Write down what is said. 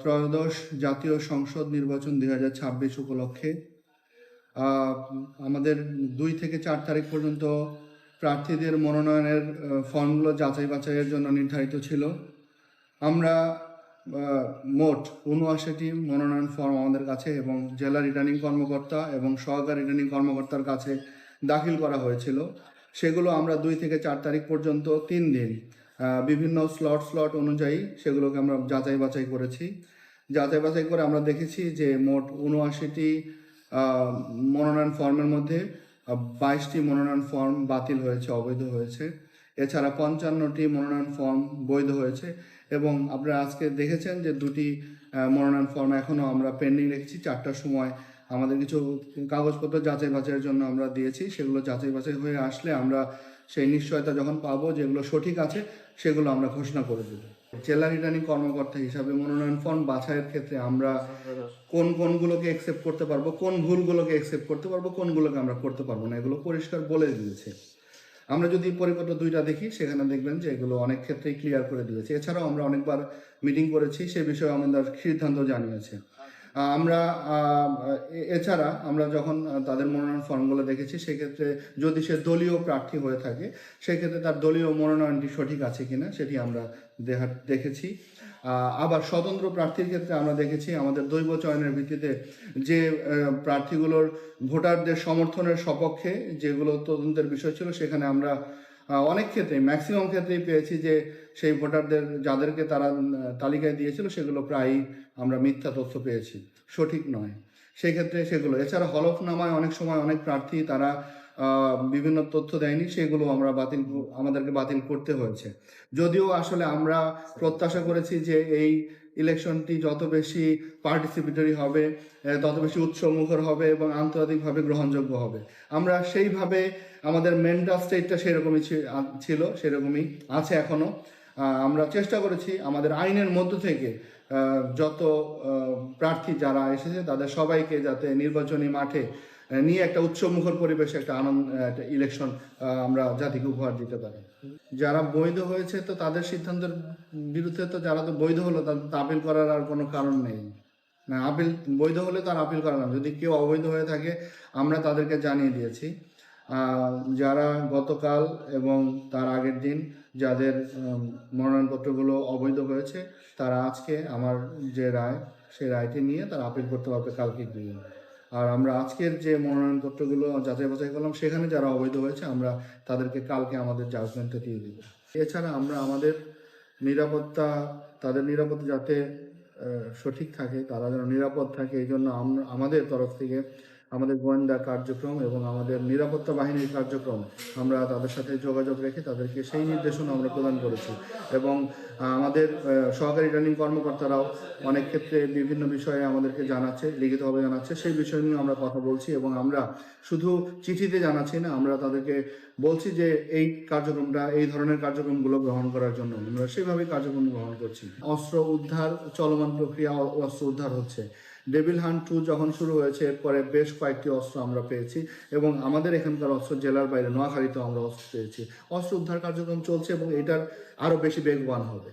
ত্রয়োদশ জাতীয় সংসদ নির্বাচন 2026 উপলক্ষে আমাদের 2 থেকে 4 তারিখ পর্যন্ত প্রার্থীদের মনোনয়নের ফর্মগুলো যাচাই বাছাইয়ের জন্য নির্ধারিত ছিল। আমরা মোট 79টি মনোনয়ন ফর্ম আমাদের কাছে এবং জেলা রিটার্নিং কর্মকর্তা এবং সহকারী রিটার্নিং কর্মকর্তার কাছে দাখিল করা হয়েছিল। সেগুলো আমরা 2 থেকে 4 তারিখ পর্যন্ত 3 দিন বিভিন্ন স্লট অনুযায়ী সেগুলোকে আমরা যাচাই বাছাই করেছি। যাচাই বাছাই করে আমরা দেখেছি যে মোট 79টি মনোনয়ন ফর্মের মধ্যে 22টি মনোনয়ন ফর্ম বাতিল হয়েছে, অবৈধ হয়েছে। এছাড়া 55টি মনোনয়ন ফর্ম বৈধ হয়েছে এবং আপনারা আজকে দেখেছেন যে 2টি মনোনয়ন ফর্ম এখনও আমরা পেন্ডিং রেখেছি। 4টার সময় আমাদের কিছু কাগজপত্র যাচাই বাছাইয়ের জন্য আমরা দিয়েছি। সেগুলো যাচাই বাছাই হয়ে আসলে আমরা সেই নিশ্চয়তা যখন পাবো যেগুলো সঠিক আছে সেগুলো আমরা ঘোষণা করে দেব। জেলা রিটার্নিং কর্মকর্তা হিসাবে মনোনয়ন ফর্ম বাছাইয়ের ক্ষেত্রে আমরা কোনগুলোকে অ্যাকসেপ্ট করতে পারবো, কোন ভুলগুলোকে অ্যাকসেপ্ট করতে পারবো, কোনগুলোকে আমরা করতে পারবো না, এগুলো পরিষ্কার বলে দিয়েছে। আমরা যদি পরিপত্র 2টা দেখি সেখানে দেখবেন যে এগুলো অনেক ক্ষেত্রেই ক্লিয়ার করে দিয়েছে। এছাড়াও আমরা অনেকবার মিটিং করেছি, সে বিষয়ে আমাদের সিদ্ধান্ত জানিয়েছে। আমরা এছাড়া আমরা যখন তাদের মনোনয়ন ফর্মগুলো দেখেছি সেক্ষেত্রে যদি সে দলীয় প্রার্থী হয়ে থাকে সেক্ষেত্রে তার দলীয় মনোনয়নটি সঠিক আছে কিনা সেটি আমরা দেখেছি। আবার স্বতন্ত্র প্রার্থীর ক্ষেত্রে আমরা দেখেছি আমাদের দৈব চয়নের ভিত্তিতে যে প্রার্থীগুলোর ভোটারদের সমর্থনের সপক্ষে যেগুলো তদন্তের বিষয় ছিল সেখানে আমরা অনেক ক্ষেত্রে ম্যাক্সিমাম ক্ষেত্রেই পেয়েছি যে সেই ভোটারদের যাদেরকে তারা তালিকায় দিয়েছিল সেগুলো প্রায়ই আমরা মিথ্যা তথ্য পেয়েছি, সঠিক নয়। সেই ক্ষেত্রে সেগুলো এছাড়া হলফনামায় অনেক সময় অনেক প্রার্থী তারা বিভিন্ন তথ্য দেয়নি, সেগুলো আমাদেরকে বাতিল করতে হয়েছে। যদিও আসলে আমরা প্রত্যাশা করেছি যে এই ইলেকশনটি যত বেশি পার্টিসিপেটরি হবে তত বেশি উৎসবমুখর হবে এবং আন্তর্জাতিকভাবে গ্রহণযোগ্য হবে। আমরা সেইভাবে আমাদের মেন্টাল স্টেটটা সেরকমই ছিল, সেরকমই আছে এখনও। আমরা চেষ্টা করেছি আমাদের আইনের মধ্য থেকে যত প্রার্থী যারা এসেছে তাদের সবাইকে যাতে নির্বাচনী মাঠে নিয়ে একটা উৎসবমুখর পরিবেশে একটা একটা ইলেকশন আমরা জাতিকে উপহার দিতে পারি। যারা বৈধ হয়েছে তো তাদের সিদ্ধান্তের বিরুদ্ধে তো যারা তো বৈধ হলো তাদের আপিল করার আর কোনো কারণ নেই। না, আপিল বৈধ হলে তার আপিল করা না। যদি কেউ অবৈধ হয়ে থাকে আমরা তাদেরকে জানিয়ে দিয়েছি। যারা গতকাল এবং তার আগের দিন যাদের মনোনয়নপত্রগুলো অবৈধ হয়েছে তারা আজকে আমার যে রায় সেই রায়টি নিয়ে তারা আপিল করতে পারবে কালকে দিয়ে। আর আমরা আজকের যে মনোনয়নপত্রগুলো যাচাই বাছাই করলাম সেখানে যারা অবৈধ হয়েছে আমরা তাদেরকে কালকে আমাদের জাজমেন্টে দিয়ে দেব। এছাড়া আমরা আমাদের তাদের নিরাপত্তা যাতে সঠিক থাকে, তারা যেন নিরাপদ থাকে এই জন্য আমাদের তরফ থেকে আমাদের গোয়েন্দা কার্যক্রম এবং আমাদের নিরাপত্তা বাহিনীর কার্যক্রম আমরা তাদের সাথে যোগাযোগ রেখে তাদেরকে সেই নির্দেশনা আমরা প্রদান করেছি এবং আমাদের সহকারী রিটার্নিং কর্মকর্তারাও অনেক ক্ষেত্রে বিভিন্ন বিষয়ে আমাদেরকে জানাচ্ছে, লিখিতভাবে জানাচ্ছে। সেই বিষয় নিয়ে আমরা কথা বলছি এবং আমরা শুধু চিঠিতে জানাচ্ছি না, আমরা তাদেরকে বলছি যে এই ধরনের কার্যক্রমগুলো গ্রহণ করার জন্য আমরা সেইভাবেই কার্যক্রম গ্রহণ করছি। অস্ত্র উদ্ধার চলমান প্রক্রিয়া, অস্ত্র উদ্ধার হচ্ছে। ডেভিল হান্ট 2 যখন শুরু হয়েছে এরপরে বেশ কয়েকটি অস্ত্র আমরা পেয়েছি এবং আমাদের এখানকার অস্ত্র জেলার বাইরে নোয়াখালীতেও আমরা অস্ত্র পেয়েছি। অস্ত্র উদ্ধার কার্যক্রম চলছে এবং এটার আরও বেশি বেগবান হবে।